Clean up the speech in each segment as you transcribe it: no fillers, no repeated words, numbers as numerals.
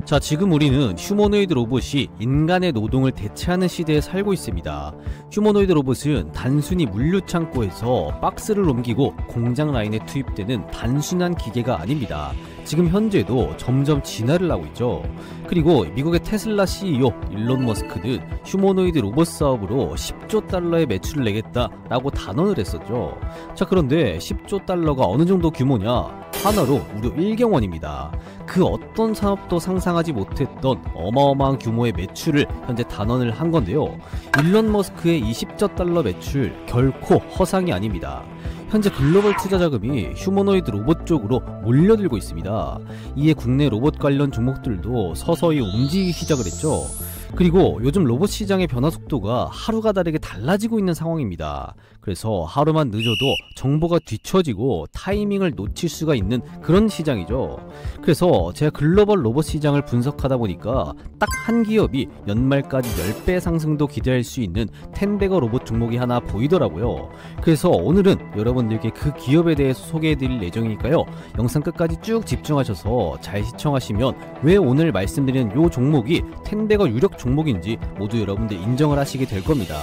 자, 지금 우리는 휴머노이드 로봇이 인간의 노동을 대체하는 시대에 살고 있습니다. 휴머노이드 로봇은 단순히 물류창고에서 박스를 옮기고 공장 라인에 투입되는 단순한 기계가 아닙니다. 지금 현재도 점점 진화를 하고 있죠. 그리고 미국의 테슬라 CEO 일론 머스크는 휴머노이드 로봇 사업으로 10조 달러의 매출을 내겠다라고 단언을 했었죠. 자, 그런데 10조 달러가 어느 정도 규모냐? 하나로 무려 1경원입니다. 그 어떤 산업도 상상하지 못했던 어마어마한 규모의 매출을 현재 단언을 한 건데요. 일론 머스크의 20조 달러 매출 결코 허상이 아닙니다. 현재 글로벌 투자 자금이 휴머노이드 로봇 쪽으로 몰려들고 있습니다. 이에 국내 로봇 관련 종목들도 서서히 움직이기 시작을 했죠. 그리고 요즘 로봇 시장의 변화 속도가 하루가 다르게 달라지고 있는 상황입니다. 그래서 하루만 늦어도 정보가 뒤처지고 타이밍을 놓칠 수가 있는 그런 시장이죠. 그래서 제가 글로벌 로봇 시장을 분석하다 보니까 딱 한 기업이 연말까지 10배 상승도 기대할 수 있는 텐베거 로봇 종목이 하나 보이더라고요. 그래서 오늘은 여러분들께 그 기업에 대해서 소개해드릴 예정이니까요. 영상 끝까지 쭉 집중하셔서 잘 시청하시면 왜 오늘 말씀드리는 요 종목이 텐베거 유력 종목인지 모두 여러분들 인정을 하시게 될 겁니다.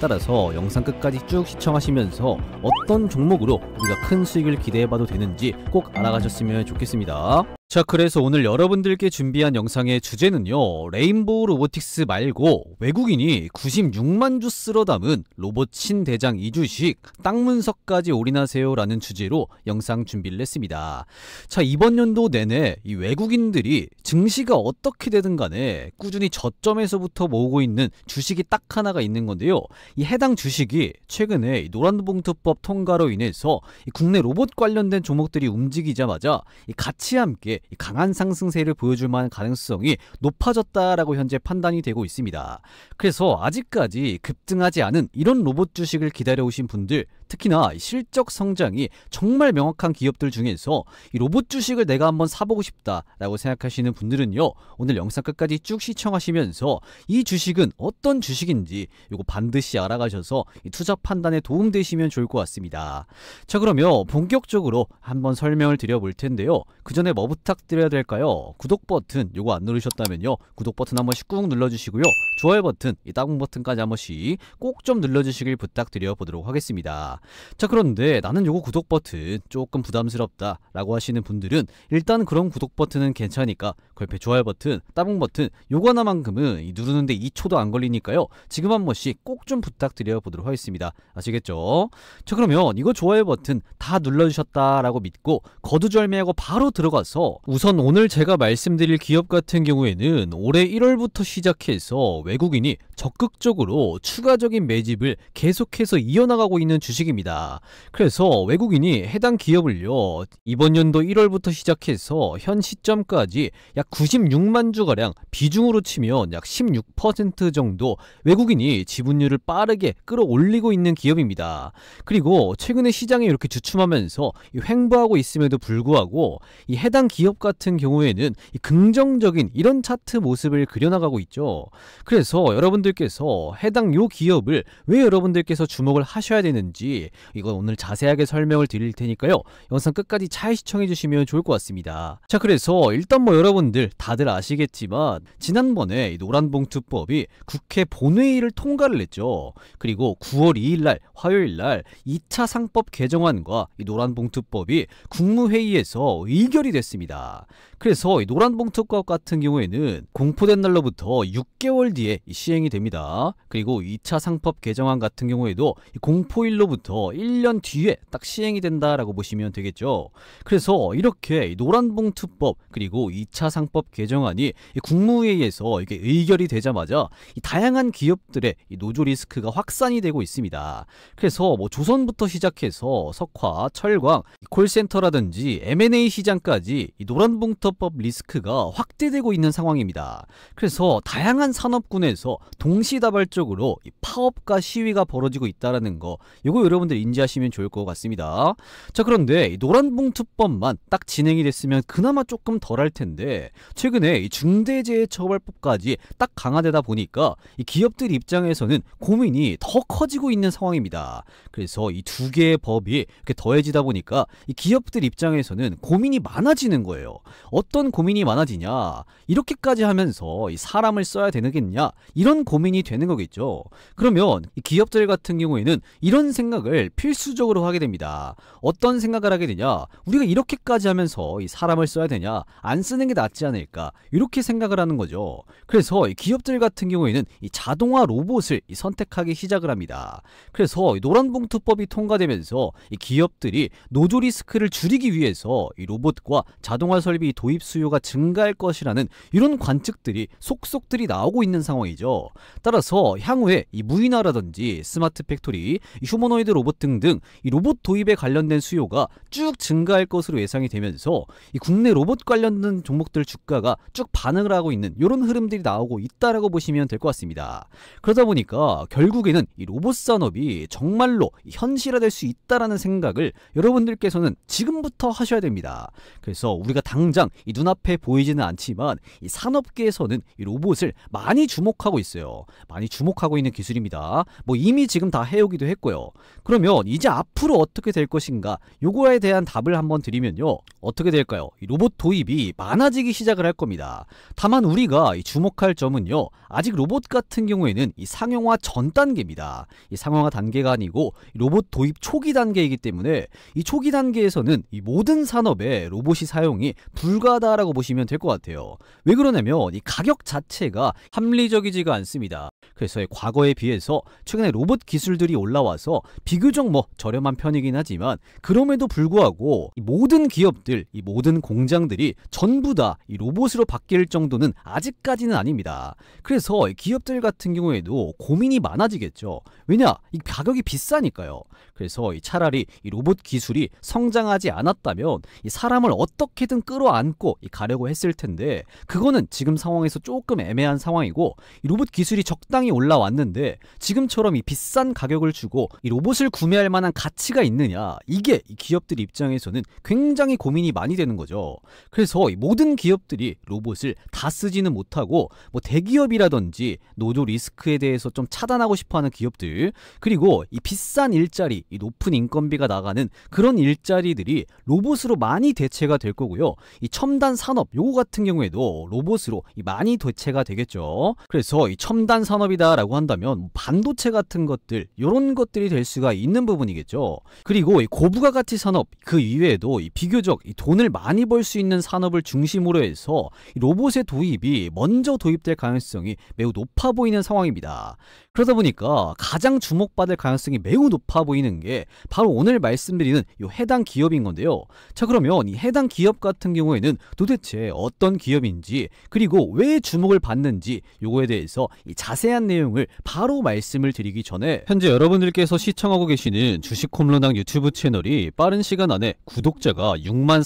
따라서 영상 끝까지 쭉 시청하시면서 어떤 종목으로 우리가 큰 수익을 기대해봐도 되는지 꼭 알아가셨으면 좋겠습니다. 자, 그래서 오늘 여러분들께 준비한 영상의 주제는요, 레인보우 로보틱스 말고 외국인이 96만 주 쓸어 담은 로봇 신대장 2주식 땅 분석까지 올인하세요 라는 주제로 영상 준비를 했습니다. 자, 이번 연도 내내 이 외국인들이 증시가 어떻게 되든 간에 꾸준히 저점에서부터 모으고 있는 주식이 딱 하나가 있는 건데요. 이 해당 주식이 최근에 노란봉투법 통과로 인해서 이 국내 로봇 관련된 종목들이 움직이자마자 같이 함께 강한 상승세를 보여줄 만한 가능성이 높아졌다라고 현재 판단이 되고 있습니다. 그래서 아직까지 급등하지 않은 이런 로봇 주식을 기다려오신 분들, 특히나 실적 성장이 정말 명확한 기업들 중에서 이 로봇 주식을 내가 한번 사보고 싶다라고 생각하시는 분들은요, 오늘 영상 끝까지 쭉 시청하시면서 이 주식은 어떤 주식인지 이거 반드시 알아가셔서 이 투자 판단에 도움되시면 좋을 것 같습니다. 자, 그러면 본격적으로 한번 설명을 드려볼 텐데요. 그 전에 뭐 부탁드려야 될까요? 구독 버튼 요거 안 누르셨다면요, 구독 버튼 한 번씩 꾹 눌러주시고요. 좋아요 버튼, 이 따봉 버튼까지 한 번씩 꼭 좀 눌러주시길 부탁드려 보도록 하겠습니다. 자, 그런데 나는 요거 구독 버튼 조금 부담스럽다 라고 하시는 분들은 일단 그런 구독 버튼은 괜찮으니까 그 옆에 좋아요 버튼, 따봉 버튼 요거 하나만큼은 누르는데 2초도 안 걸리니까요, 지금 한 번씩 꼭 좀 부탁드려 보도록 하겠습니다. 아시겠죠? 자, 그러면 이거 좋아요 버튼 다 눌러주셨다라고 믿고 거두절미하고 바로 들어가서 우선 오늘 제가 말씀드릴 기업 같은 경우에는 올해 1월부터 시작해서 외국인이 적극적으로 추가적인 매집을 계속해서 이어나가고 있는 주식입니다. 그래서 외국인이 해당 기업을요, 이번 연도 1월부터 시작해서 현 시점까지 약 96만 주가량, 비중으로 치면 약 16% 정도 외국인이 지분율을 빠르게 끌어올리고 있는 기업입니다. 그리고 최근에 시장이 이렇게 주춤하면서 횡보하고 있음에도 불구하고 이 해당 기업 같은 경우에는 이 긍정적인 이런 차트 모습을 그려나가고 있죠. 그래서 여러분들께서 해당 요 기업을 왜 여러분들께서 주목을 하셔야 되는지 이건 오늘 자세하게 설명을 드릴 테니까요, 영상 끝까지 잘 시청해 주시면 좋을 것 같습니다. 자, 그래서 일단 뭐 여러분들 다들 아시겠지만 지난번에 이 노란봉투법이 국회 본회의를 통과를 했죠. 그리고 9월 2일날 화요일날 2차 상법 개정안과 이 노란봉투법이 국무회의에서 의결이 됐습니다. 그래서 이 노란봉투법 같은 경우에는 공포된 날로부터 6개월 뒤에 시행이 됩니다. 그리고 2차 상법 개정안 같은 경우에도 공포일로부터 1년 뒤에 딱 시행이 된다라고 보시면 되겠죠. 그래서 이렇게 노란봉투법 그리고 2차 상법 개정안이 국무회의에서 이게 의결이 되자마자 이 다양한 기업들의 이 노조 리스크가 확산이 되고 있습니다. 그래서 뭐 조선부터 시작해서 석화, 철광, 콜센터라든지 M&A 시장까지 이 노란봉투법 리스크가 확대되고 있는 상황입니다. 그래서 다양한 산업군에서 동시다발적으로 이 파업과 시위가 벌어지고 있다는 거, 이거 여러분들 인지하시면 좋을 것 같습니다. 자, 그런데 이 노란봉투법만 딱 진행이 됐으면 그나마 조금 덜할 텐데 최근에 이 중대재해처벌법까지 딱 강화되다 보니까 이 기업들 입장에서는 고민이 더 커지고 있는 상황입니다. 그래서 이 두 개의 법이 이렇게 더해지다 보니까 이 기업들 입장에서는 고민이 많아지는 거예요. 어떤 고민이 많아지냐? 이렇게까지 하면서 이 사람을 써야 되겠냐? 이런 고민이 되는 거겠죠. 그러면 이 기업들 같은 경우에는 이런 생각을 필수적으로 하게 됩니다. 어떤 생각을 하게 되냐? 우리가 이렇게까지 하면서 이 사람을 써야 되냐? 안 쓰는 게 낫지 않을까? 이렇게 생각을 하는 거죠. 그래서 이 기업들 같은 경우에는 이 자동화 로봇을 선택하기 시작을 합니다. 그래서 이 노란봉투법이 통과되면서 이 기업들이 노조 리스크를 줄이기 위해서 이 로봇과 자동화 설비 도입 수요가 증가할 것이라는 이런 관측들이 속속들이 나오고 있는 상황이죠. 따라서 향후에 이 무인화라든지 스마트 팩토리, 이 휴머노이드 로봇 등등 이 로봇 도입에 관련된 수요가 쭉 증가할 것으로 예상이 되면서 이 국내 로봇 관련된 종목들 주가가 쭉 반응을 하고 있는 이런 흐름들이 나오고 있다라고 보시면 될 것 같습니다. 그러다 보니까 결국에는 이 로봇 산업이 정말로 현실화될 수 있다라는 생각을 여러분들께서는 지금부터 하셔야 됩니다. 그래서 우리가 당장 이 눈앞에 보이지는 않지만 이 산업계에서는 이 로봇을 많이 주목하고 있어요. 많이 주목하고 있는 기술입니다. 뭐 이미 지금 다 해오기도 했고요. 그러면 이제 앞으로 어떻게 될 것인가? 요거에 대한 답을 한번 드리면요. 어떻게 될까요? 이 로봇 도입이 많아지기 시작을 할 겁니다. 다만 우리가 이 주목할 점은요. 아직 로봇 같은 경우에는 이 상용화 전 단계입니다. 이 상용화 단계가 아니고 로봇 도입 초기 단계이기 때문에 이 초기 단계에서는 이 모든 산업에 로봇이 사용이 불가하다라고 보시면 될 것 같아요. 왜 그러냐면 이 가격 자체가 합리적이지가 않습니다. 그래서 과거에 비해서 최근에 로봇 기술들이 올라와서 비교적 뭐 저렴한 편이긴 하지만 그럼에도 불구하고 이 모든 기업들, 이 모든 공장들이 전부 다 이 로봇으로 바뀔 정도는 아직까지는 아닙니다. 그래서 기업들 같은 경우에도 고민이 많아지겠죠. 왜냐? 이 가격이 비싸니까요. 그래서 차라리 이 로봇 기술이 성장하지 않았다면 이 사람을 어떻게든 끌어안고 가려고 했을 텐데 그거는 지금 상황에서 조금 애매한 상황이고 이 로봇 기술이 적당히 올라왔는데 지금처럼 이 비싼 가격을 주고 이 로봇을 구매할 만한 가치가 있느냐 이게 이 기업들 입장에서는 굉장히 고민이 많이 되는 거죠. 그래서 이 모든 기업들이 로봇을 다 쓰지는 못하고 뭐 대기업이라든지 노조 리스크에 대해서 좀 차단하고 싶어하는 기업들 그리고 이 비싼 일자리 이 높은 인건비가 나가는 그런 일자리들이 로봇으로 많이 대체가 될 거고요. 이 첨단 산업 요거 같은 경우에도 로봇으로 많이 대체가 되겠죠. 그래서 이 첨단 산업이다라고 한다면 반도체 같은 것들 요런 것들이 될 수가 있는 부분이겠죠. 그리고 이 고부가 가치 산업 그 이외에도 이 비교적 이 돈을 많이 벌 수 있는 산업을 중심으로 해서 이 로봇의 도입이 먼저 도입될 가능성이 매우 높아 보이는 상황입니다. 그러다 보니까 가장 주목받을 가능성이 매우 높아 보이는 게 바로 오늘 말씀드리는 이 해당 기업인 건데요. 자, 그러면 이 해당 기업 같은 경우에는 도대체 어떤 기업인지 그리고 왜 주목을 받는지 요거에 대해서 이 자세한 내용을 바로 말씀을 드리기 전에 현재 여러분들께서 시청하고 계시는 주식홈런당 유튜브 채널이 빠른 시간 안에 구독자가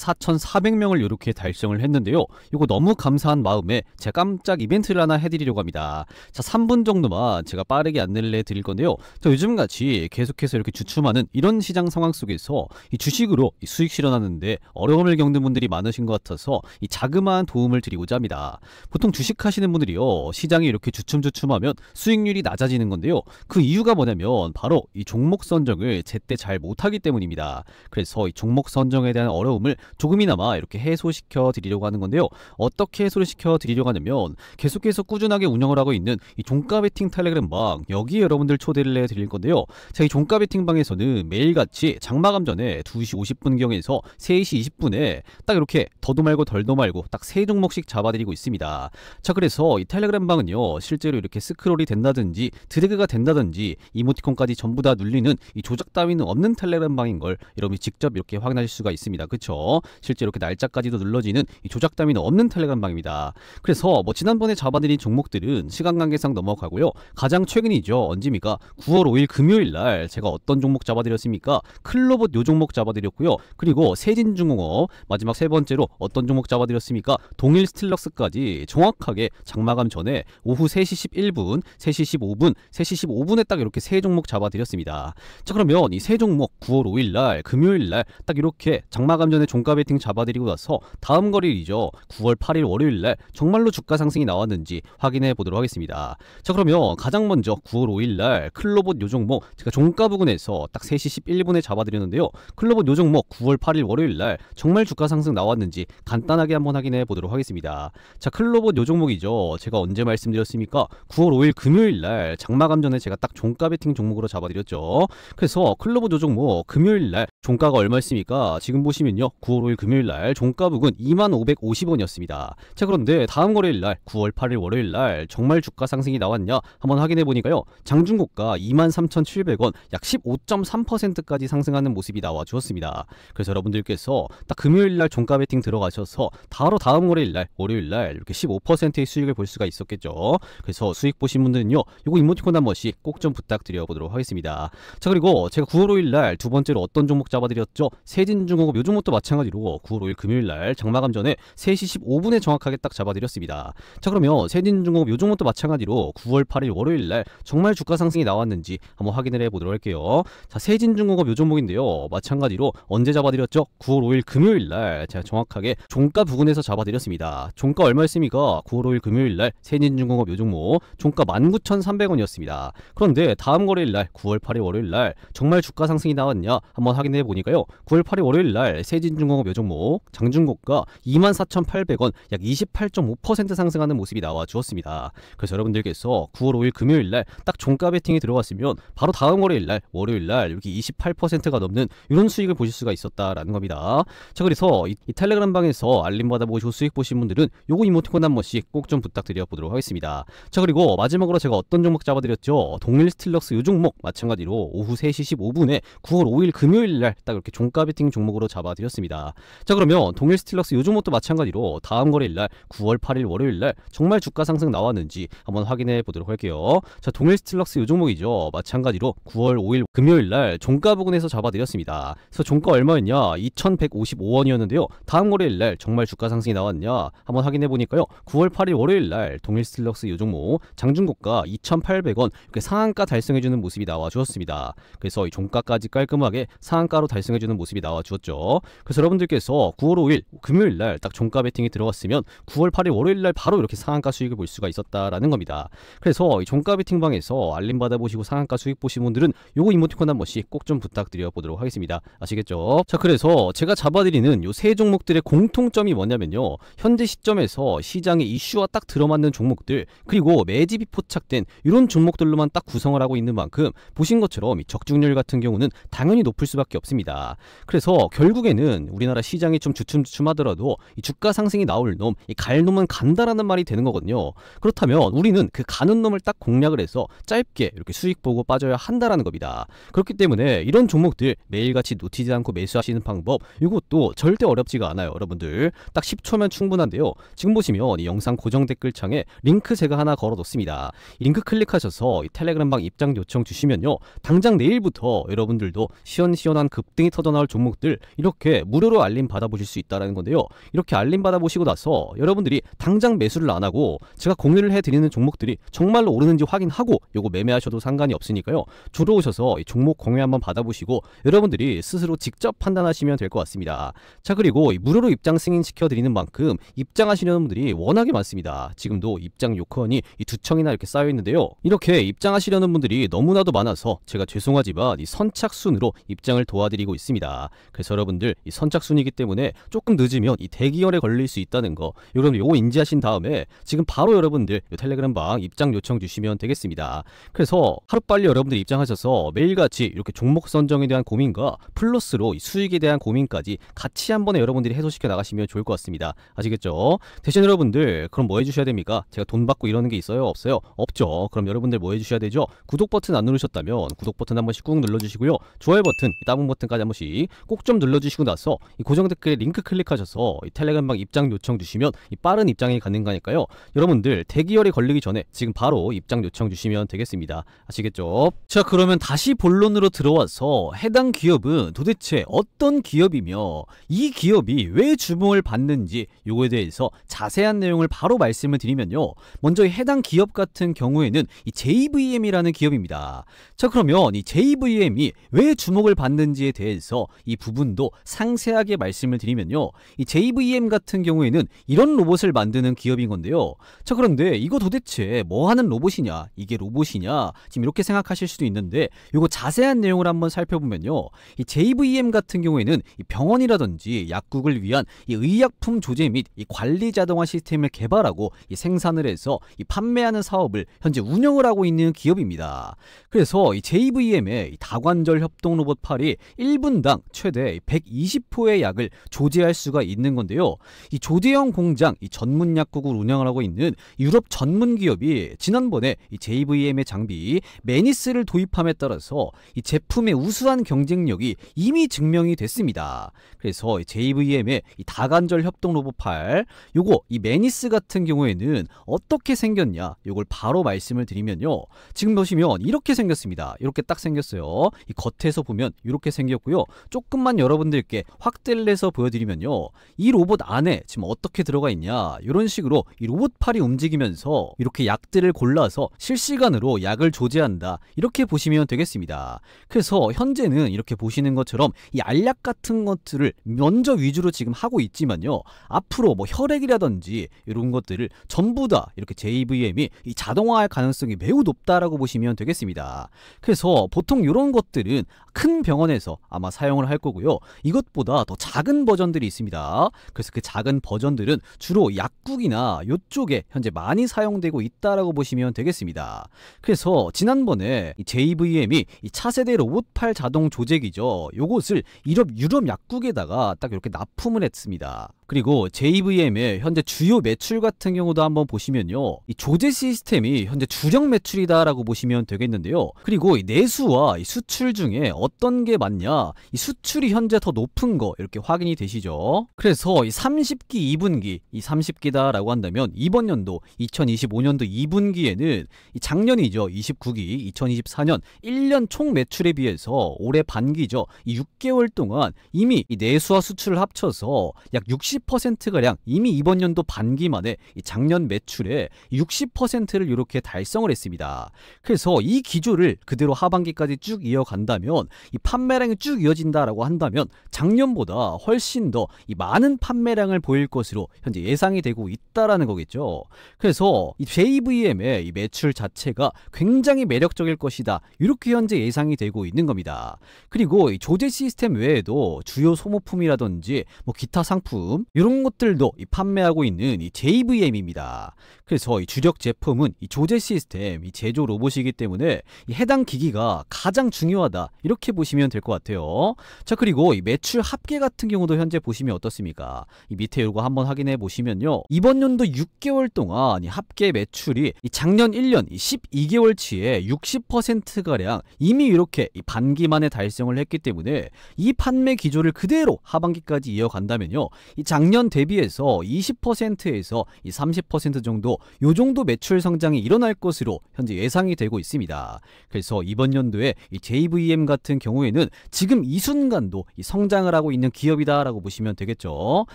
64,400명을 이렇게 달성을 했는데요. 이거 너무 감사한 마음에 제가 깜짝 이벤트를 하나 해드리려고 합니다. 자, 3분 정도만 제가 빠르게 안내를 해드릴 건데요. 자, 요즘같이 계속해서 이렇게 주춤하는 이런 시장 상황 속에서 이 주식으로 이 수익 실현하는데 어려움을 겪는 분들이 많으신 것 같아서 이 자그마한 도움을 드리고자 합니다. 보통 주식 하시는 분들이요, 시장이 이렇게 주춤주춤하면 수익률이 낮아지는 건데요. 그 이유가 뭐냐면 바로 이 종목 선정을 제때 잘 못하기 때문입니다. 그래서 이 종목 선정에 대한 어려움을 조금이나마 이렇게 해소시켜 드리려고 하는 건데요. 어떻게 해소를 시켜 드리려고 하냐면 계속해서 꾸준하게 운영을 하고 있는 이 종가 베팅 텔레그램 방 여기에 여러분들 초대를 해 드릴 건데요. 자, 이 종가 베팅 방에서는 매일같이 장마감 전에 2시 50분경에서 3시 20분에 딱 이렇게 더도 말고 덜도 말고 딱 3종목씩 잡아드리고 있습니다. 자, 그래서 이 텔레그램 방은요, 실제로 이렇게 스크롤이 된다든지 드래그가 된다든지 이모티콘까지 전부 다 눌리는 이 조작 따위는 없는 텔레그램 방인 걸 여러분이 직접 이렇게 확인하실 수가 있습니다. 그쵸? 실제 이렇게 날짜까지도 눌러지는 이 조작 따위는 없는 텔레그램 방입니다. 그래서 뭐 지난번에 잡아드린 종목들은 시간 관계상 넘어가고요. 가장 최근이죠. 언제입니까? 9월 5일 금요일날 제가 어떤 종목 잡아드렸습니까? 클로봇 요 종목 잡아드렸고요. 그리고 세진중공업 마지막 세 번째로 어떤 종목 잡아드렸습니까? 동일 스틸럭스까지 정확하게 장마감 전에 오후 3시 11분 3시 15분, 3시 15분에 딱 이렇게 세 종목 잡아드렸습니다. 자, 그러면 이 세 종목 9월 5일날 금요일날 딱 이렇게 장마감 전에 종가 베팅 잡아드리고 나서 다음 거래일이죠. 9월 8일 월요일날 정말로 주가 상승이 나왔는지 확인해 보도록 하겠습니다. 자, 그러면 가장 먼저 9월 5일날 클로봇 요 종목 제가 종가 부근에서 딱 3시 11분에 잡아드렸는데요. 클로봇 요 종목 9월 8일 월요일날 정말 주가 상승 나왔는지 간단하게 한번 확인해 보도록 하겠습니다. 자, 클로봇 요 종목이죠. 제가 언제 말씀드렸습니까? 9월 5일 금요일날 장마감 전에 제가 딱 종가 베팅 종목으로 잡아드렸죠. 그래서 클로봇 요 종목 금요일날 종가가 얼마였습니까? 지금 보시면요, 9월 5일 금요일날 종가 부근 2550원이었습니다. 자, 그런데 다음 거래일날 9월 8일 월요일날 정말 주가 상승이 나왔냐 한번 확인해 보니까요, 장중고가 23,700원 약 15.3%까지 상승하는 모습이 나와 주었습니다. 그래서 여러분들께서 딱 금요일날 종가 베팅 들어가셔서 바로 다음 거래일날 월요일날 이렇게 15%의 수익을 볼 수가 있었겠죠. 그래서 수익 보신 분들은요, 요거 이모티콘 한 번씩 꼭 좀 부탁드려 보도록 하겠습니다. 자, 그리고 제가 9월 5일날 두 번째로 어떤 종목 잡아드렸죠? 세진중공업 요 종목도 마찬가지로 9월 5일 금요일날 장마감 전에 3시 15분에 정확하게 딱 잡아드렸습니다. 자, 그러면 세진중공업 요 종목도 마찬가지로 9월 8일 월요일날 정말 주가 상승이 나왔는지 한번 확인을 해보도록 할게요. 자, 세진중공업 요 종목인데요, 마찬가지로 언제 잡아드렸죠? 9월 5일 금요일날 제가 정확하게 종가 부근에서 잡아드렸습니다. 종가 얼마였습니까? 9월 5일 금요일날 세진중공업 요 종목 종가 19,300원이었습니다. 그런데 다음 거래일날 9월 8일 월요일날 정말 주가 상승이 나왔냐 한번 확인해 보니까요, 9월 8일 월요일날 세진중공업 요 종목 장중고가 24,800원 약 28.5% 상승하는 모습이 나와 주었습니다. 그래서 여러분들께서 9월 5일 금요일날 딱 종가 베팅이 들어갔으면 바로 다음 거래일날 월요일날 여기 28%가 넘는 이런 수익을 보실 수가 있었다라는 겁니다. 자, 그래서 이 텔레그램 방에서 알림 받아보시고 수익 보신 분들은 요거 이모티콘 한 번씩 꼭 좀 부탁드려 보도록 하겠습니다. 자, 그리고 마지막으로 제가 어떤 종목 잡아드렸죠? 동일 스틸럭스 요 종목 마찬가지로 오후 3시 15분에 9월 5일 금요일날 딱 이렇게 종가 베팅 종목으로 잡아드렸습니다. 자, 그러면 동일 스틸럭스 요 종목도 마찬가지로 다음 거래일날 9월 8일 월요일날 정말 주가 상승 나왔는지 한번 확인해 보도록 할게요. 자, 동일 스틸럭스 요 종목이죠. 마찬가지로 9월 5일 금요일날 종가 부근에서 잡아드렸습니다. 그래서 종가 얼마였냐? 2,155원이었는데요. 다음 거래일날 정말 주가 상승이 나왔냐 한번 확인해 보니까요, 9월 8일 월요일날 동일 스틸럭스 요 종목 장중고가 2,800원 이렇게 상한가 달성해주는 모습이 나와 주었습니다. 그래서 이 종가까지 깔끔하게 상한가로 달성해주는 모습이 나와 주었죠. 그래서 여러분들께서 9월 5일 금요일날 딱 종가 베팅이 들어갔으면 9월 8일 월요일날 바로 이렇게 상한가 수익을 볼 수가 있었다라는 겁니다. 그래서 이 종가 베팅 방에서 알림 받아보시고 상한가 수익 보신 분들은 요거 이모티콘 한 번씩 꼭 좀 부탁드려 보도록 하겠습니다. 아시겠죠? 자, 그래서 제가 잡아드리는 요 세 종목들의 공통점이 뭐냐면요, 현재 시점에서 시장의 이슈와 딱 들어맞는 종목들, 그리고 매집이 포착된 이런 종목들로만 딱 구성을 하고 있는 만큼 보신 것처럼 이 적중률 같은 경우는 당연히 높을 수밖에 없습니다. 그래서 결국에는 우리나라 시장이 좀 주춤주춤하더라도 이 주가 상승이 나올 놈, 이 갈 놈은 간다라는 말이 되는 거거든요. 그렇다면 우리는 그 가는 놈을 딱 공략을 해서 짧게 이렇게 수익 보고 빠져야 한다라는 겁니다. 그렇기 때문에 이런 종목들 매일같이 놓치지 않고 매수하시는 방법, 이것도 절대 어렵지가 않아요. 여러분들 딱 10초면 충분한데요. 지금 보시면 이 영상 고정 댓글창에 링크 제가 하나 걸어뒀습니다. 이 링크 클릭하셔서 이 텔레그램방 입장 요청 주시면요, 당장 내일부터 여러분들도 시원시원한 급등이 터져나올 종목들 이렇게 무료로 알림 받아보실 수 있다는 건데요. 이렇게 알림 받아보시고 나서 여러분들이 당장 매수를 안 하고 제가 공유를 해드리는 종목들이 정말로 오르는지 확인하고 요거 매매하셔도 상관이 없으니까요, 들어오셔서 이 종목 공유 한번 받아보시고 여러분들이 스스로 직접 판단하시면 될 것 같습니다. 자, 그리고 이 무료로 입장 승인시켜드리는 만큼 입장하시려는 분들이 워낙에 많습니다. 지금도 입장 요건이 이 2청이나 이렇게 쌓여 있는데요, 이렇게 입장하시려는 분들이 너무나도 많아서 제가 죄송하지만 이 선착순으로 입장을 도와드리고 있습니다. 그래서 여러분들 이 선착순이기 때문에 조금 늦으면 이 대기열에 걸릴 수 있다는 거, 여러분 요거 인지하신 다음에 지금 바로 여러분들 요 텔레그램방 입장 요청 주시면 되겠습니다. 그래서 하루빨리 여러분들 입장하셔서 매일같이 이렇게 종목 선정에 대한 고민과 플러스로 이 수익에 대한 고민까지 같이 한 번에 여러분들이 해소시켜 나가시면 좋을 것 같습니다. 아시겠죠? 대신 여러분들 그럼 뭐 해주셔야 됩니까? 제가 돈 받고 이러는 게 있어요? 없어요? 없죠. 그럼 여러분들 뭐 해주셔야 되죠? 구독 버튼 안 누르셨다면 구독 버튼 한 번씩 꾹 눌러주시고요, 좋아요 버튼, 따봉 버튼까지 한 번씩 꼭 좀 눌러주시고 나서 이 고정 댓글에 링크 클릭하셔서 이 텔레그램방 입장 요청 주시면 이 빠른 입장이 가능하니까요, 여러분들 대기열에 걸리기 전에 지금 바로 입장 요청 주시면 되겠습니다. 아시겠죠? 자, 그러면 다시 본론으로 들어와서 해당 기업은 도대체 어떤 기업이며 이 기업이 왜 주목을 받는지 요거에 대해서 자세한 내용을 바로 말씀을 드리면요, 먼저 이 해당 기업 같은 같은 경우에는 이 JVM이라는 기업입니다. 자, 그러면 이 JVM이 왜 주목을 받는지에 대해서 이 부분도 상세하게 말씀을 드리면요, 이 JVM 같은 경우에는 이런 로봇을 만드는 기업인 건데요. 자, 그런데 이거 도대체 뭐 하는 로봇이냐, 이게 로봇이냐, 지금 이렇게 생각하실 수도 있는데, 이거 자세한 내용을 한번 살펴보면요, 이 JVM 같은 경우에는 이 병원이라든지 약국을 위한 이 의약품 조제 및 이 관리 자동화 시스템을 개발하고 이 생산을 해서 이 판매하는 사업을 현재 운영을 하고 있는 기업입니다. 그래서 이 JVM의 이 다관절 협동 로봇 팔이 1분당 최대 120호의 약을 조제할 수가 있는 건데요. 이 조제형 공장 이 전문 약국을 운영을 하고 있는 유럽 전문 기업이 지난번에 이 JVM의 장비 매니스를 도입함에 따라서 이 제품의 우수한 경쟁력이 이미 증명이 됐습니다. 그래서 이 JVM의 이 다관절 협동 로봇 팔, 요거 이 매니스 같은 경우에는 어떻게 생겼냐, 요걸 바로 말씀을 드리면요, 지금 보시면 이렇게 생겼습니다. 이렇게 딱 생겼어요. 이 겉에서 보면 이렇게 생겼고요. 조금만 여러분들께 확대를 해서 보여드리면요, 이 로봇 안에 지금 어떻게 들어가 있냐, 이런 식으로 이 로봇팔이 움직이면서 이렇게 약들을 골라서 실시간으로 약을 조제한다, 이렇게 보시면 되겠습니다. 그래서 현재는 이렇게 보시는 것처럼 이 알약 같은 것들을 먼저 위주로 지금 하고 있지만요, 앞으로 뭐 혈액이라든지 이런 것들을 전부 다 이렇게 JVM이 이 자동화할 가능성이 매우 높다라고 보시면 되겠습니다. 그래서 보통 이런 것들은 큰 병원에서 아마 사용을 할 거고요. 이것보다 더 작은 버전들이 있습니다. 그래서 그 작은 버전들은 주로 약국이나 이쪽에 현재 많이 사용되고 있다라고 보시면 되겠습니다. 그래서 지난번에 이 JVM이 이 차세대 로봇팔 자동 조제기죠, 요것을 유럽 약국에다가 딱 이렇게 납품을 했습니다. 그리고 JVM의 현재 주요 매출 같은 경우도 한번 보시면요, 이 조제 시스템이 현재 주력 매출이다라고 보시면 되겠는데요. 그리고 이 내수와 이 수출 중에 어떤 게 맞냐, 이 수출이 현재 더 높은 거 이렇게 확인이 되시죠. 그래서 이 30기 2분기, 이 30기다라고 한다면 이번 연도 2025년도 2분기에는 이 작년이죠, 29기 2024년 1년 총 매출에 비해서 올해 반기죠, 이 6개월 동안 이미 이 내수와 수출을 합쳐서 약 60%가량 이미 이번 연도 반기 만에 이 작년 매출의 60%를 이렇게 달성을 했습니다. 그래서 이 기조를 그대로 하반기까지 쭉 이어간다면, 이 판매량이 쭉 이어진다라고 한다면 작년보다 훨씬 더 이 많은 판매량을 보일 것으로 현재 예상이 되고 있다라는 거겠죠. 그래서 이 JVM의 이 매출 자체가 굉장히 매력적일 것이다, 이렇게 현재 예상이 되고 있는 겁니다. 그리고 이 조제 시스템 외에도 주요 소모품이라든지 뭐 기타 상품 이런 것들도 이 판매하고 있는 이 JVM입니다. 그래서 이 주력 제품은 이 조제 시스템, 이 제조 로봇이기 때문에 이 해당 기기가 가장 중요하다, 이렇게 보시면 될 것 같아요. 자, 그리고 이 매출 합계 같은 경우도 현재 보시면 어떻습니까? 이 밑에 이거 한번 확인해 보시면요, 이번 연도 6개월 동안 이 합계 매출이 이 작년 1년 이 12개월치에 60%가량 이미 이렇게 이 반기 만에 달성을 했기 때문에 이 판매 기조를 그대로 하반기까지 이어간다면요, 이 작년 대비해서 20%에서 이 30% 정도, 요 정도 매출 성장이 일어날 것으로 현재 예상이 되고 있습니다. 그래서 이번 연도에 이 JVM 같은 경우에는 지금 이 순간도 이 성장을 하고 있는 기업이다라고 보시면 되겠죠.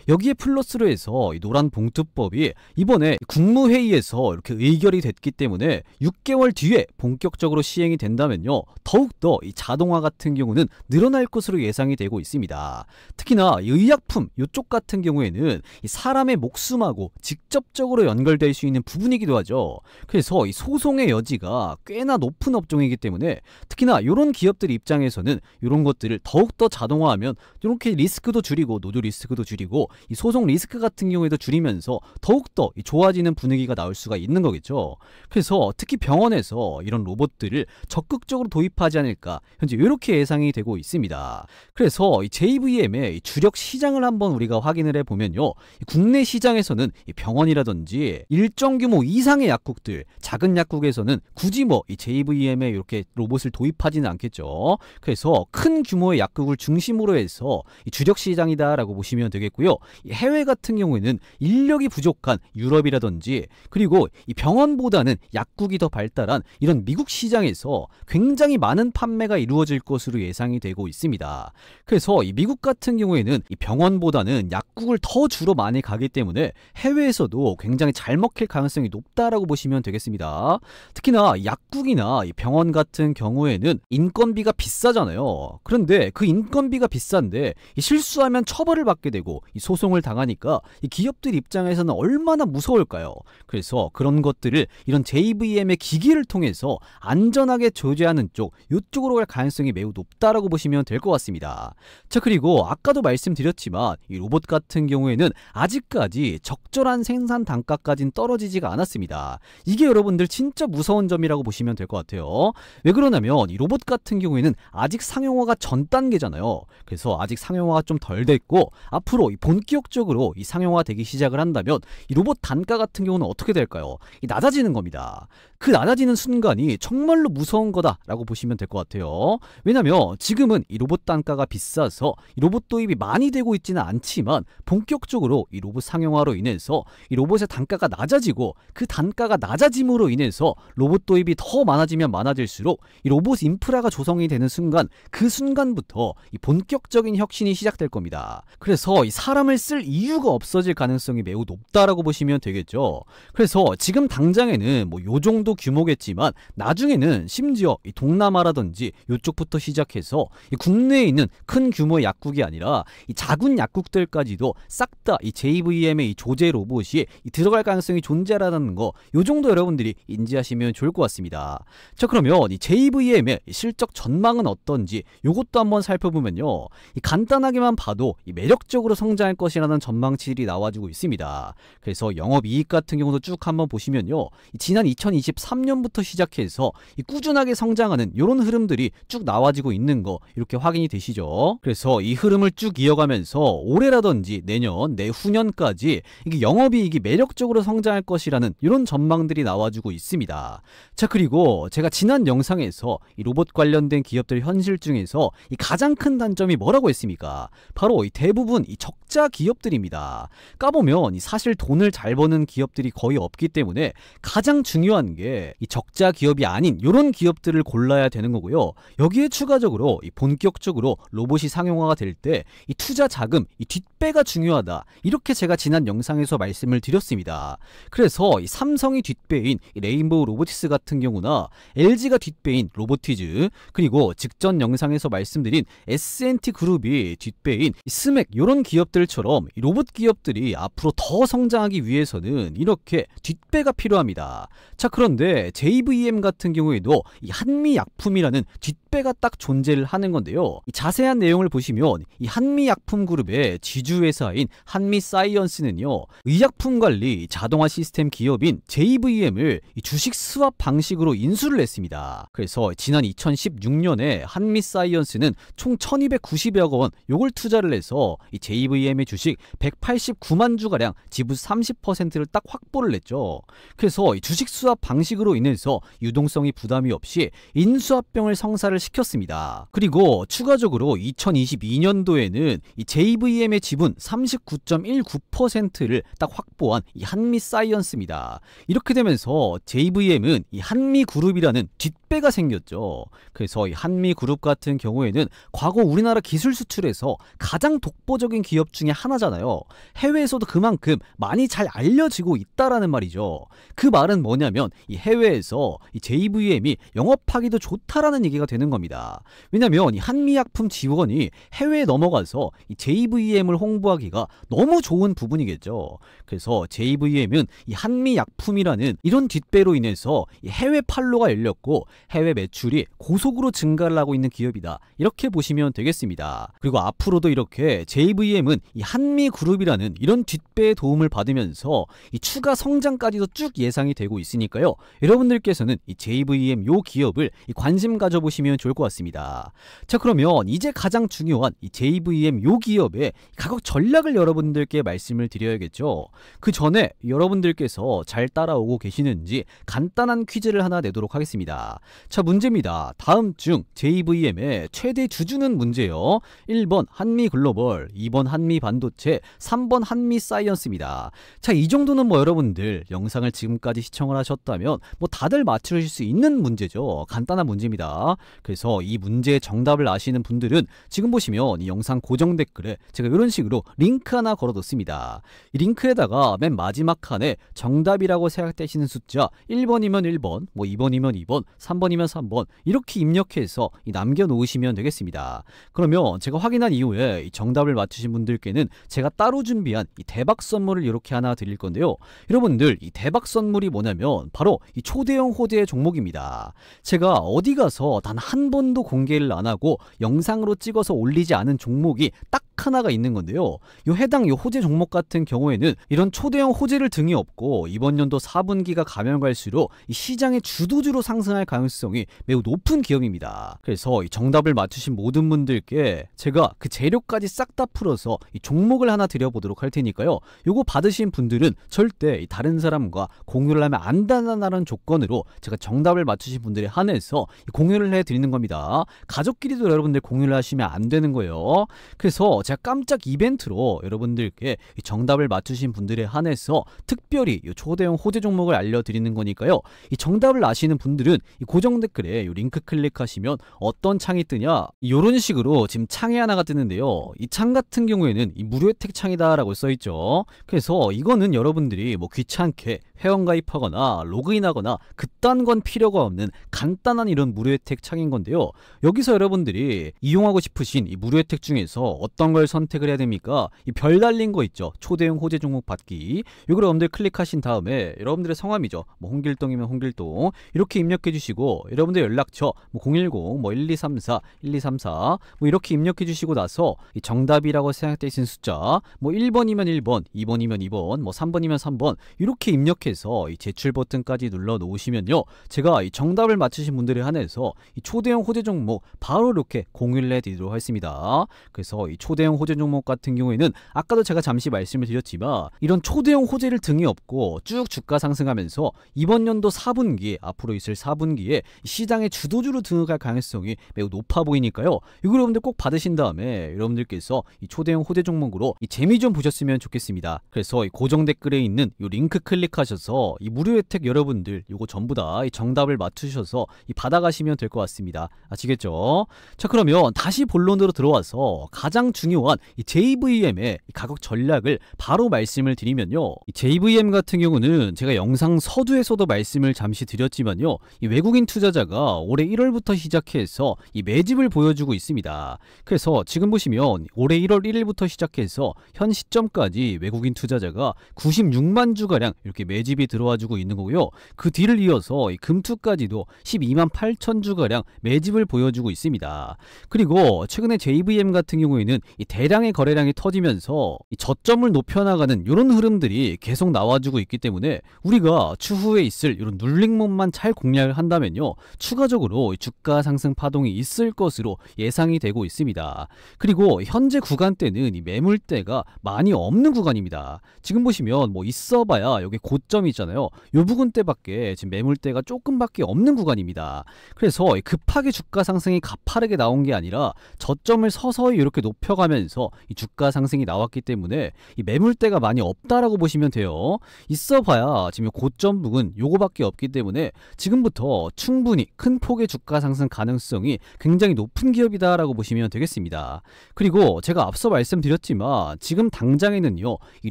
여기에 플러스로 해서 이 노란 봉투법이 이번에 국무회의에서 이렇게 의결이 됐기 때문에 6개월 뒤에 본격적으로 시행이 된다면요, 더욱더 이 자동화 같은 경우는 늘어날 것으로 예상이 되고 있습니다. 특히나 이 의약품 이쪽 같은 경우에는 이 사람의 목숨하고 직접적으로 연결될 수 있는 부분이기도 하죠. 그래서 이 소송의 여지가 꽤나 높은 업종이기 때문에 특히나 이런 기업들 입장에서는 이런 것들을 더욱더 자동화하면 이렇게 리스크도 줄이고 노조 리스크도 줄이고 이 소송 리스크 같은 경우에도 줄이면서 더욱더 이 좋아지는 분위기가 나올 수가 있는 거겠죠. 그래서 특히 병원에서 이런 로봇들을 적극적으로 도입하지 않을까 현재 이렇게 예상이 되고 있습니다. 그래서 이 JVM의 주력 시장을 한번 우리가 확인을 해보면요, 국내 시장에서는 이 병원이라든지 일정 규모 이상의 약국들, 작은 약국에서는 굳이 뭐 이 JVM에 이렇게 로봇을 도입하지는 않겠죠. 그래서 큰 규모의 약국을 중심으로 해서 이 주력 시장이다라고 보시면 되겠고요. 이 해외 같은 경우에는 인력이 부족한 유럽이라든지 그리고 이 병원보다는 약국이 더 발달한 이런 미국 시장에서 굉장히 많은 판매가 이루어질 것으로 예상이 되고 있습니다. 그래서 이 미국 같은 경우에는 이 병원보다는 약국을 더 주로 많이 가기 때문에 해외에서도 굉장히 잘 먹 뒤집힐 가능성이 높다라고 보시면 되겠습니다. 특히나 약국이나 병원 같은 경우에는 인건비가 비싸잖아요. 그런데 그 인건비가 비싼데 실수하면 처벌을 받게 되고 소송을 당하니까 이 기업들 입장에서는 얼마나 무서울까요? 그래서 그런 것들을 이런 JVM의 기기를 통해서 안전하게 조제하는 이쪽으로 갈 가능성이 매우 높다라고 보시면 될 것 같습니다. 자, 그리고 아까도 말씀드렸지만 이 로봇 같은 경우에는 아직까지 적절한 생산 단가까지는 떨어지지가 않았습니다. 이게 여러분들 진짜 무서운 점이라고 보시면 될 것 같아요. 왜 그러냐면 이 로봇 같은 경우에는 아직 상용화가 전 단계잖아요. 그래서 아직 상용화가 좀 덜 됐고 앞으로 본격적으로 이 상용화 되기 시작을 한다면 이 로봇 단가 같은 경우는 어떻게 될까요? 낮아지는 겁니다. 그 낮아지는 순간이 정말로 무서운 거다라고 보시면 될 것 같아요. 왜냐면 지금은 이 로봇 단가가 비싸서 이 로봇 도입이 많이 되고 있지는 않지만 본격적으로 이 로봇 상용화로 인해서 이 로봇의 단가가 낮아지고 그 단가가 낮아짐으로 인해서 로봇 도입이 더 많아지면 많아질수록 이 로봇 인프라가 조성이 되는 순간 그 순간부터 이 본격적인 혁신이 시작될 겁니다. 그래서 이 사람을 쓸 이유가 없어질 가능성이 매우 높다라고 보시면 되겠죠. 그래서 지금 당장에는 뭐 요 정도 규모겠지만 나중에는 심지어 이 동남아라든지 이쪽부터 시작해서 이 국내에 있는 큰 규모의 약국이 아니라 이 작은 약국들까지도 싹 다 이 JVM의 이 조제 로봇이 들어갈 가능성이 존재하다는 거, 요 정도 여러분들이 인지하시면 좋을 것 같습니다. 자, 그러면 이 JVM의 실적 전망은 어떤지 요것도 한번 살펴보면요, 이 간단하게만 봐도 이 매력적으로 성장할 것이라는 전망치들이 나와주고 있습니다. 그래서 영업이익 같은 경우도 쭉 한번 보시면요, 지난 2023년부터 시작해서 이 꾸준하게 성장하는 이런 흐름들이 쭉 나와지고 있는 거 이렇게 확인이 되시죠. 그래서 이 흐름을 쭉 이어가면서 올해라든지 내년, 내후년까지 이게 영업이익이 매력적으로 성장할 것이라는 이런 전망들이 나와주고 있습니다. 자, 그리고 제가 지난 영상에서 이 로봇 관련된 기업들 현실 중에서 이 가장 큰 단점이 뭐라고 했습니까? 바로 이 대부분 이 적자 기업들입니다. 까보면 사실 돈을 잘 버는 기업들이 거의 없기 때문에 가장 중요한 게 이 적자 기업이 아닌 이런 기업들을 골라야 되는 거고요. 여기에 추가적으로 이 본격적으로 로봇이 상용화가 될 때 이 투자 자금, 이 뒷배가 중요하다, 이렇게 제가 지난 영상에서 말씀을 드렸습니다. 그래서 이 삼성이 뒷배인 이 레인보우 로보틱스 같은 경우나 LG가 뒷배인 로보티즈, 그리고 직전 영상에서 말씀드린 S&T 그룹이 뒷배인 스맥, 이런 기업들처럼 이 로봇 기업들이 앞으로 더 성장하기 위해서는 이렇게 뒷배가 필요합니다. 자, 그런데 JVM 같은 경우에도 이 한미약품이라는 뒷배가 딱 존재를 하는 건데요, 이 자세한 내용을 보시면 이 한미약품그룹의 지주회사인 한미사이언스는요, 의약품관리 자동화 시스템 기업인 JVM을 이 주식 스왑 방식으로 인수를 했습니다. 그래서 지난 2016년에 한미사이언스는 총 1290여억 원 요걸 투자를 해서 이 JVM의 주식 189만 주가량 지분 30%를 딱 확보를 했죠. 그래서 이 주식 수합 방식으로 인해서 유동성이 부담이 없이 인수합병을 성사를 시켰습니다. 그리고 추가적으로 2022년도에는 이 JVM의 지분 39.19%를 딱 확보한 이 한미사이언스입니다. 이렇게 되면서 JVM은 이 한미그룹이라는 뒷배가 생겼죠. 그래서 이 한미그룹 같은 경우에는 과거 우리나라 기술 수출에서 가장 독보적인 기업 중에 하나잖아요. 해외에서도 그만큼 많이 잘 알려지고 있다라는 말이죠. 그 말은 뭐냐면 이 해외에서 이 JVM이 영업하기도 좋다라는 얘기가 되는 겁니다. 왜냐면 이 한미약품 지원이 해외에 넘어가서 이 JVM을 홍보하기가 너무 좋은 부분이겠죠. 그래서 JVM은 이 한미약품이라는 이런 뒷배로 인해서 이 해외 판로가 열렸고 해외 매출이 고속으로 증가를 하고 있는 기업이다, 이렇게 보시면 되겠습니다. 그리고 앞으로도 이렇게 JVM은 이 한미그룹이라는 이런 뒷배의 도움을 받으면서 이 추가 성장까지도 쭉 예상이 되고 있으니까요, 여러분들께서는 이 JVM 요 기업을 관심 가져보시면 좋을 것 같습니다. 자, 그러면 이제 가장 중요한 이 JVM 요 기업의 가격 전략을 여러분들께 말씀을 드려야겠죠. 그 전에 여러분들께서 잘 따라오고 계시는지 간단한 퀴즈를 하나 내도록 하겠습니다. 자, 문제입니다. 다음 중 JVM의 최대 주주는 문제요. 1번 한미글로벌, 2번 한미반도체, 3번 한미사이언스입니다. 자, 이 정도는 뭐 여러분들 영상을 지금까지 시청을 하셨다면 뭐 다들 맞추실 수 있는 문제죠. 간단한 문제입니다. 그래서 이 문제의 정답을 아시는 분들은 지금 보시면 이 영상 고정 댓글에 제가 이런 식으로 링크 하나 걸어뒀습니다. 이 링크에다가 맨 마지막 칸에 정답이라고 생각되시는 숫자 1번이면 1번, 뭐 2번이면 2번, 3번이면 3번 이렇게 입력해서 남겨놓으시면 되겠습니다. 그러면 제가 확인한 이후에 이 정답을 맞추신 분들께는 제가 따로 준비한 이 대박 선물을 이렇게 하나 드릴 건데요. 여러분들 이 대박 선물이 뭐냐면 바로 이 초대형 호재 종목입니다. 제가 어디 가서 단 한 번도 공개를 안 하고 영상으로 찍어서 올리지 않은 종목이 딱 하나가 있는 건데요. 해당 호재 종목 같은 경우에는 이런 초대형 호재를 등에 업고 이번 연도 4분기가 가면 갈수록 이 시장의 주도주로 상승할 가능성이 매우 높은 기업입니다. 그래서 이 정답을 맞추신 모든 분들께 제가 그 재료까지 싹 다 풀어서 이 종목을 하나 드려보도록 할 테니까요. 요거 받으신 분들은 절대 다른 사람과 공유를 하면 안 된다는 조건으로 제가 정답을 맞추신 분들에 한해서 공유를 해드리는 겁니다. 가족끼리도 여러분들 공유를 하시면 안 되는 거예요. 그래서 제가 깜짝 이벤트로 여러분들께 정답을 맞추신 분들에 한해서 특별히 이 초대형 호재 종목을 알려드리는 거니까요. 이 정답을 아시는 분들은 이 고정 댓글에 이 링크 클릭하시면 어떤 창이 뜨냐, 이런 식으로 지금 창이 하나가 뜨는데요. 이 창 같은 경우에는 이 무료 혜택 창이다 라고 써있죠. 그래서 이거는 여러분들이 뭐 귀찮게 회원가입하거나 로그인하거나 그딴 건 필요가 없는 간단한 이런 무료 혜택 창인 건데요. 여기서 여러분들이 이용하고 싶으신 이 무료 혜택 중에서 어떤 걸 선택을 해야 됩니까? 이 별 달린 거 있죠. 초대형 호재 종목 받기. 이걸 여러분들 클릭하신 다음에 여러분들의 성함이죠. 뭐 홍길동이면 홍길동 이렇게 입력해 주시고 여러분들 연락처 뭐 010, 뭐 1234, 1234 뭐 이렇게 입력해 주시고 나서 이 정답이라고 생각되시는 숫자 뭐 1번이면 1번, 2번이면 2번, 뭐 3번이면 3번 이렇게 입력해서 이 제출 버튼까지 눌러 놓으시면요. 제가 이 정답을 맞추신 분들에 한해서 이 초대형 호재 종목 바로 이렇게 공유를 해드리도록 하겠습니다. 그래서 이 초대형 호재 종목 같은 경우에는 아까도 제가 잠시 말씀을 드렸지만 이런 초대형 호재를 등에 업고 쭉 주가 상승하면서 이번 연도 4분기 앞으로 있을 4분기에 시장의 주도주로 등극할 가능성이 매우 높아 보이니까요. 이거 여러분들 꼭 받으신 다음에 여러분들께서 이 초대형 호재 종목으로 이 재미 좀 보셨으면 좋겠습니다. 그래서 이 고정 댓글에 있는 이 링크 클릭하셔서 이 무료 혜택 여러분들 이거 전부 다 이 정답을 맞추셔서 이 받아가시면 될 것 같습니다. 아시겠죠? 자, 그러면 다시 본론으로 들어와서 가장 중요한 이 JVM의 가격 전략을 바로 말씀을 드리면요. 이 JVM 같은 경우는 제가 영상 서두에서도 말씀을 잠시 드렸지만요. 이 외국인 투자자가 올해 1월부터 시작해서 이 매집을 보여주고 있습니다. 그래서 지금 보시면 올해 1월 1일부터 시작해서 현 시점까지 외국인 투자자가 96만 주가량 이렇게 매집이 들어와주고 있는 거고요. 그 뒤를 이어서 이 금투까지도 12만 8천 주가량 매집을 보여주고 있습니다. 그리고 최근에 JVM 같은 경우에는 이 대량의 거래량이 터지면서 이 저점을 높여나가는 이런 흐름들이 계속 나와주고 있기 때문에 우리가 추후에 있을 이런 눌림목만 잘 공략을 한다면요. 추가적으로 주가 상승 파동이 있을 것으로 예상이 되고 있습니다. 그리고 현재 구간대는 이 매물대가 많이 없는 구간입니다. 지금 보시면 뭐 있어봐야 여기 고점이 있잖아요. 요 부분대밖에 지금 매물대가 조금밖에 없는 구간입니다. 그래서 급하게 주가 상승이 가파르게 나온 게 아니라 저점을 서서히 이렇게 높여가면서 이 주가 상승이 나왔기 때문에 이 매물대가 많이 없다라고 보시면 돼요. 있어봐야 지금 고점 부근 요거밖에 없기 때문에 지금부터 충분히 큰 폭의 주가 상승 가능성이 굉장히 높은 기업이다라고 보시면 되겠습니다. 그리고 제가 앞서 말씀드렸지만 지금 당장에는요 이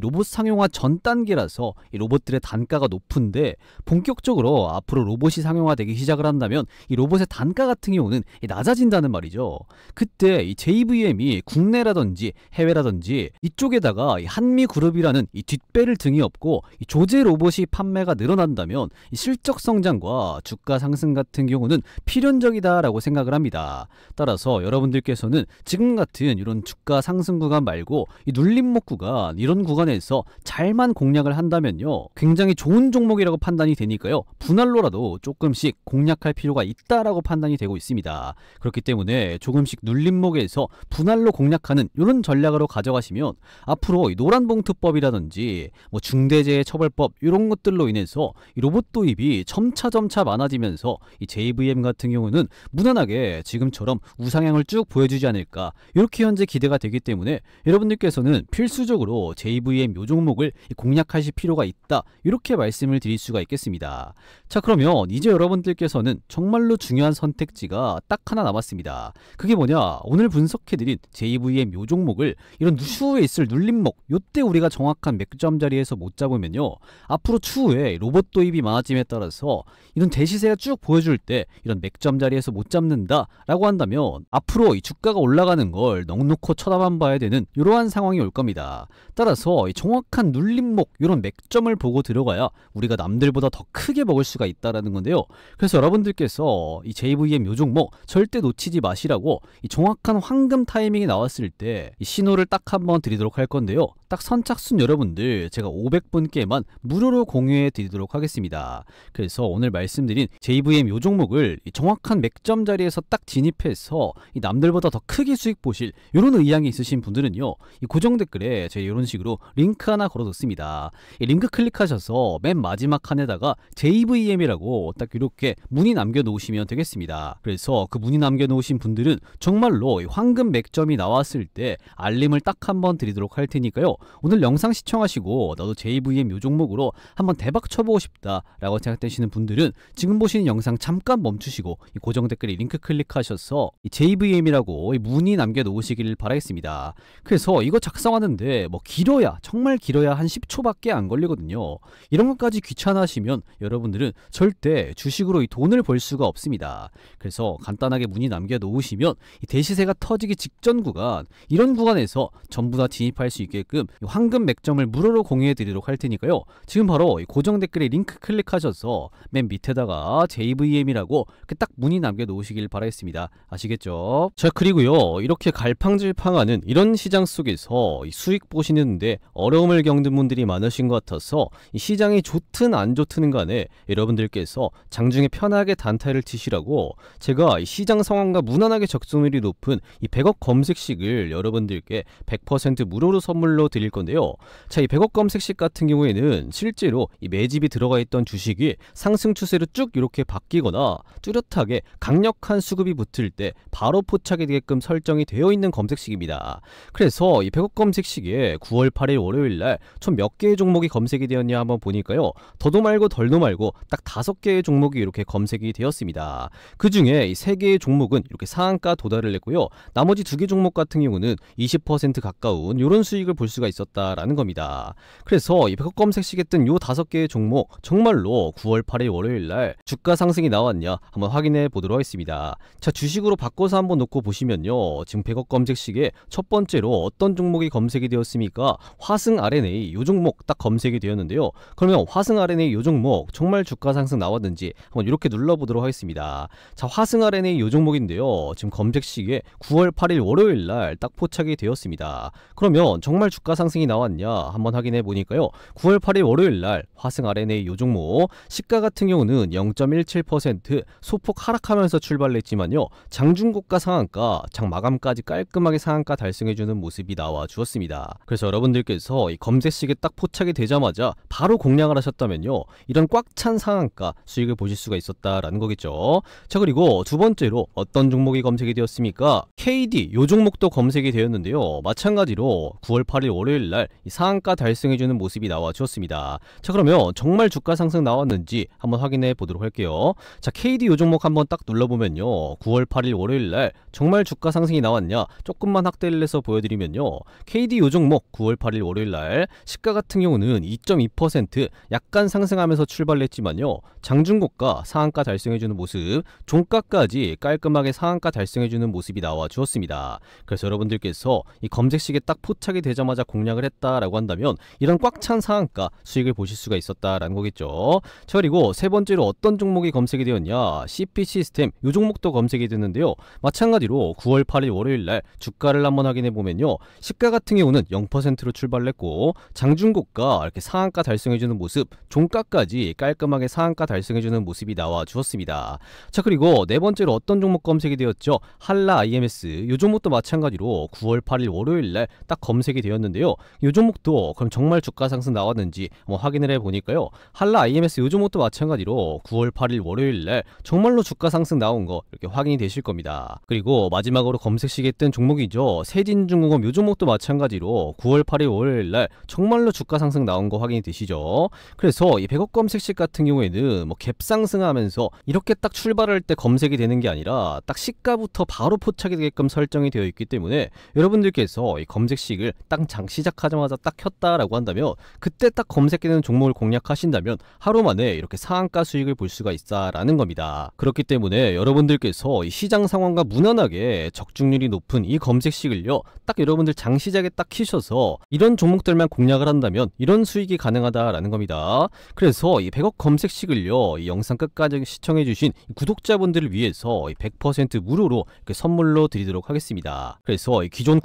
로봇 상용화 전 단계라서 이 로봇들의 단가가 높은데 본격적으로 앞으로 로봇이 상용화되기 시작을 한다면 이 로봇의 단가 같은 경우는 낮아진다는 말이죠. 그때 이 JVM이 국내라든지 해외라든지 이쪽에다가 이 한미그룹이라는 이 뒷배를 등에 업고 이 조제 로봇이 판매가 늘어난다면 이 실적 성장과 주가 상승 같은 경우는 필연적이다라고 생각을 합니다. 따라서 여러분들께서는 지금 같은 이런 주가 상승 구간 말고 이 눌림목 구간 이런 구간에서 잘만 공략을 한다면요 굉장히 좋은 종목이라고 판단이 되니까요 분할로라도 조금씩 공략할 필요가 있다라고 판단이 되고 있습니다. 그렇기 때문에 조금씩 눌림목에서 분할로 공략하는 하는 이런 전략으로 가져가시면 앞으로 이 노란봉투법이라든지 뭐 중대재해처벌법 이런 것들로 인해서 이 로봇 도입이 점차 많아지면서 이 JVM 같은 경우는 무난하게 지금처럼 우상향을 쭉 보여주지 않을까, 이렇게 현재 기대가 되기 때문에 여러분들께서는 필수적으로 JVM 요 종목을 공략하실 필요가 있다, 이렇게 말씀을 드릴 수가 있겠습니다. 자, 그러면 이제 여러분들께서는 정말로 중요한 선택지가 딱 하나 남았습니다. 그게 뭐냐, 오늘 분석해드린 JVM 요 종목을 이런 추후에 있을 눌림목, 요때 우리가 정확한 맥점 자리에서 못 잡으면요, 앞으로 추후에 로봇 도입이 많아짐에 따라서 이런 대시세가 쭉 보여줄 때 이런 맥점 자리에서 못 잡는다 라고 한다면 앞으로 이 주가가 올라가는 걸 넉넉히 쳐다만 봐야 되는 이러한 상황이 올 겁니다. 따라서 이 정확한 눌림목, 이런 맥점을 보고 들어가야 우리가 남들보다 더 크게 먹을 수가 있다라는 건데요. 그래서 여러분들께서 이 JVM 요 종목 절대 놓치지 마시라고 이 정확한 황금 타이밍이 나왔을 때 이 신호를 딱 한번 드리도록 할 건데요. 딱 선착순 여러분들 제가 500분께만 무료로 공유해 드리도록 하겠습니다. 그래서 오늘 말씀드린 JVM 요 종목을 이 정확한 맥점 자리에서 딱 진입해서 이 남들보다 더 크게 수익 보실 이런 의향이 있으신 분들은요, 이 고정 댓글에 제가 이런 식으로 링크 하나 걸어뒀습니다. 이 링크 클릭하셔서 맨 마지막 칸에다가 JVM이라고 딱 이렇게 문의 남겨놓으시면 되겠습니다. 그래서 그 문의 남겨놓으신 분들은 정말로 이 황금 맥점이 나왔을 때 알림을 딱 한번 드리도록 할 테니까요, 오늘 영상 시청하시고 나도 JVM 요 종목으로 한번 대박 쳐보고 싶다 라고 생각되시는 분들은 지금 보시는 영상 잠깐 멈추시고 이 고정 댓글에 링크 클릭하셔서 이 JVM이라고 문의 남겨놓으시길 바라겠습니다. 그래서 이거 작성하는데 뭐 길어야, 정말 길어야 한 10초밖에 안 걸리거든요. 이런 것까지 귀찮아하시면 여러분들은 절대 주식으로 이 돈을 벌 수가 없습니다. 그래서 간단하게 문의 남겨놓으시면 이 대시세가 터지기 직전 구간, 이런 구간에서 전부 다 진입할 수 있게끔 황금 맥점을 무료로 공유해 드리도록 할 테니까요, 지금 바로 이 고정 댓글에 링크 클릭하셔서 맨 밑에다가 JVM이라고 딱 문의 남겨놓으시길 바라겠습니다. 아시겠죠? 자, 그리고요, 이렇게 갈팡질팡하는 이런 시장 속에서 이 수익 보시는데 어려움을 겪는 분들이 많으신 것 같아서 이 시장이 좋든 안 좋든 간에 여러분들께서 장중에 편하게 단타를 치시라고 제가 이 시장 상황과 무난하게 적중률이 높은 이 100억 검색식을 여러분들께 100% 무료로 선물로 드릴 건데요. 자, 이 100억 검색식 같은 경우에는 실제로 이 매집이 들어가 있던 주식이 상승 추세로 쭉 이렇게 바뀌거나 뚜렷하게 강력한 수급이 붙을 때 바로 포착이 되게끔 설정이 되어 있는 검색식입니다. 그래서 이 100억 검색식에 9월 8일 월요일날 총 몇 개의 종목이 검색이 되었냐 한번 보니까요, 더도 말고 덜도 말고 딱 5개의 종목이 이렇게 검색이 되었습니다. 그 중에 이 3개의 종목은 이렇게 상한가 도달을 했고요, 나머지 2개 종목 같은 경우는 20% 가까운 이런 수익을 볼 수가 있었다라는 겁니다. 그래서 이 100억 검색식에 뜬 요 5개의 종목 정말로 9월 8일 월요일날 주가 상승이 나왔냐 한번 확인해 보도록 하겠습니다. 자, 주식으로 바꿔서 한번 놓고 보시면요, 지금 100억 검색식에 첫 번째로 어떤 종목이 검색이 되었습니까? 화승 RNA 요 종목 딱 검색이 되었는데요. 그러면 화승 RNA 요 종목 정말 주가 상승 나왔는지 한번 이렇게 눌러보도록 하겠습니다. 자, 화승 RNA 요 종목인데요, 지금 검색식에 9월 8일 월요일날 딱 포착이 되었습니다. 그러면 정말 주가 상승이 나왔냐 한번 확인해 보니까요, 9월 8일 월요일날 화승 RNA 요 종목 시가 같은 경우는 0.17% 소폭 하락하면서 출발을 했지만요, 장중고가 상한가 장 마감까지 깔끔하게 상한가 달성해주는 모습이 나와 주었습니다. 그래서 여러분들께서 이 검색식에 딱 포착이 되자마자 바로 공략을 하셨다면요, 이런 꽉 찬 상한가 수익을 보실 수가 있었다라는 거겠죠. 자, 그리고 두 번째로 어떤 종목이 검색이 되었습니까? KD 요 종목도 검색이 되었는데요, 마찬가지로 9월 8일 월요일날 이 상한가 달성해주는 모습이 나와 주었습니다. 자, 그러면 정말 주가 상승 나왔는지 한번 확인해 보도록 할게요. 자, KD 요 종목 한번 딱 눌러보면요, 9월 8일 월요일날 정말 주가 상승이 나왔냐 조금만 확대를 해서 보여드리면요, KD 요 종목 9월 8일 월요일날 시가 같은 경우는 2.2% 약간 상승하면서 출발했지만요, 장중고가 상한가 달성해주는 모습, 종가까지 깔끔하게 상한가 달성해주는 모습이 나와 주었습니다. 그래서 여러분들께서 이 검색식에 딱 포착이 되자마자 공략을 했다라고 한다면 이런 꽉 찬 상한가 수익을 보실 수가 있었다라는 거겠죠. 자, 그리고 세 번째로 어떤 종목이 검색이 되었냐? CP 시스템 요 종목도 검색이 됐는데요, 마찬가지로 9월 8일 월요일날 주가를 한번 확인해 보면요, 시가 같은 경우는 0% 10%로 출발했고 장중고가 이렇게 상한가 달성해주는 모습, 종가까지 깔끔하게 상한가 달성해주는 모습이 나와 주었습니다. 자, 그리고 네 번째로 어떤 종목 검색이 되었죠? 한라 IMS. 요 종목도 마찬가지로 9월 8일 월요일날 딱 검색이 되었는데요. 요 종목도 그럼 정말 주가 상승 나왔는지 한번 확인을 해보니까요. 한라 IMS 요 종목도 마찬가지로 9월 8일 월요일날 정말로 주가 상승 나온 거 이렇게 확인이 되실 겁니다. 그리고 마지막으로 검색시계 했던 종목이죠. 세진중공업 요 종목도 마찬가지로 9월 8일 월요일날 정말로 주가 상승 나온 거 확인이 되시죠. 그래서 이 100억 검색식 같은 경우에는 뭐 갭 상승하면서 이렇게 딱 출발할 때 검색이 되는 게 아니라 딱 시가부터 바로 포착이 되게끔 설정이 되어 있기 때문에 여러분들께서 이 검색식을 딱 장 시작하자마자 딱 켰다라고 한다면 그때 딱 검색되는 종목을 공략하신다면 하루 만에 이렇게 상한가 수익을 볼 수가 있다라는 겁니다. 그렇기 때문에 여러분들께서 이 시장 상황과 무난하게 적중률이 높은 이 검색식을요 딱 여러분들 장 시작에 딱 키셔서 이런 종목들만 공략을 한다면 이런 수익이 가능하다라는 겁니다. 그래서 이 100억 검색식을요 이 영상 끝까지 시청해주신 구독자분들을 위해서 100% 무료로 이렇게 선물로 드리도록 하겠습니다. 그래서 기존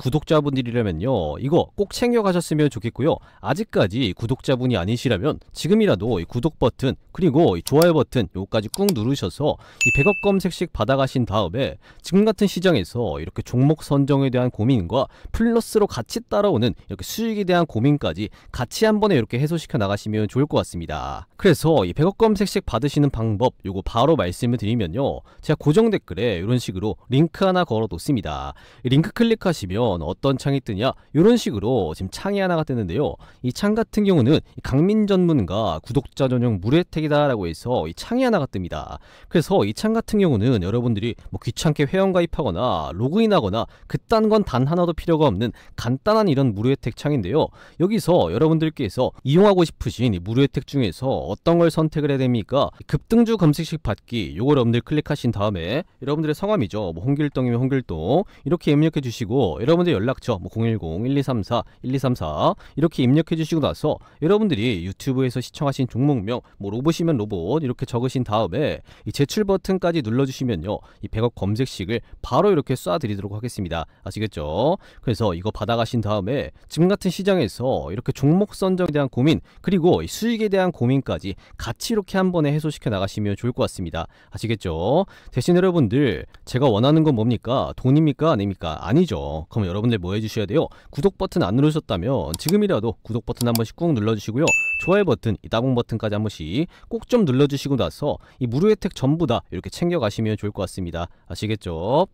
구독자분들이라면요 이거 꼭 챙겨가셨으면 좋겠고요. 아직까지 구독자분이 아니시라면 지금이라도 이 구독 버튼 그리고 이 좋아요 버튼 요거까지 꾹 누르셔서 이 100억 검색식 받아가신 다음에 지금 같은 시장에서 이렇게 종목 선정에 대한 고민과 플러스로 같이 따라오는 이렇게 수익에 대한 고민까지 같이 한 번에 이렇게 해소시켜 나가시면 좋을 것 같습니다. 그래서 이 100억 검색식 받으시는 방법 요거 바로 말씀을 드리면요 제가 고정 댓글에 이런 식으로 링크 하나 걸어 놓습니다. 이 링크 클릭하시면 어떤 창이 뜨냐 이런 식으로 지금 창이 하나가 뜨는데요. 이 창 같은 경우는 강민 전문가 구독자 전용 무료 혜택이다 라고 해서 이 창이 하나가 뜹니다. 그래서 이 창 같은 경우는 여러분들이 뭐 귀찮게 회원가입하거나 로그인하거나 그딴 건 단 하나도 필요가 없는 간단한 이런 무료 혜택 창인데요. 여기서 여러분들께서 이용하고 싶으신 이 무료 혜택 중에서 어떤 걸 선택을 해야 됩니까? 급등주 검색식 받기 요걸 여러분들 클릭하신 다음에 여러분들의 성함이죠. 뭐 홍길동이면 홍길동 이렇게 입력해 주시고 여러분들 연락처 뭐 010-1234-1234 이렇게 입력해 주시고 나서 여러분들이 유튜브에서 시청하신 종목명 뭐 로봇이면 로봇 이렇게 적으신 다음에 이 제출 버튼까지 눌러주시면요 이 100억 검색식을 바로 이렇게 쏴 드리도록 하겠습니다. 아시겠죠? 그래서 이거 받아가신 다음에 지금 같은 시장에서 이렇게 종목 선정에 대한 고민 그리고 이 수익에 대한 고민까지 같이 이렇게 한 번에 해소시켜 나가시면 좋을 것 같습니다. 아시겠죠? 대신 여러분들 제가 원하는 건 뭡니까? 돈입니까? 아닙니까? 아니죠. 그럼 여러분들 뭐 해주셔야 돼요? 구독 버튼 안 누르셨다면 지금이라도 구독 버튼 한 번씩 꾹 눌러주시고요. 좋아요 버튼, 이 따봉 버튼까지 한 번씩 꼭 좀 눌러주시고 나서 이 무료 혜택 전부 다 이렇게 챙겨가시면 좋을 것 같습니다. 아시겠죠?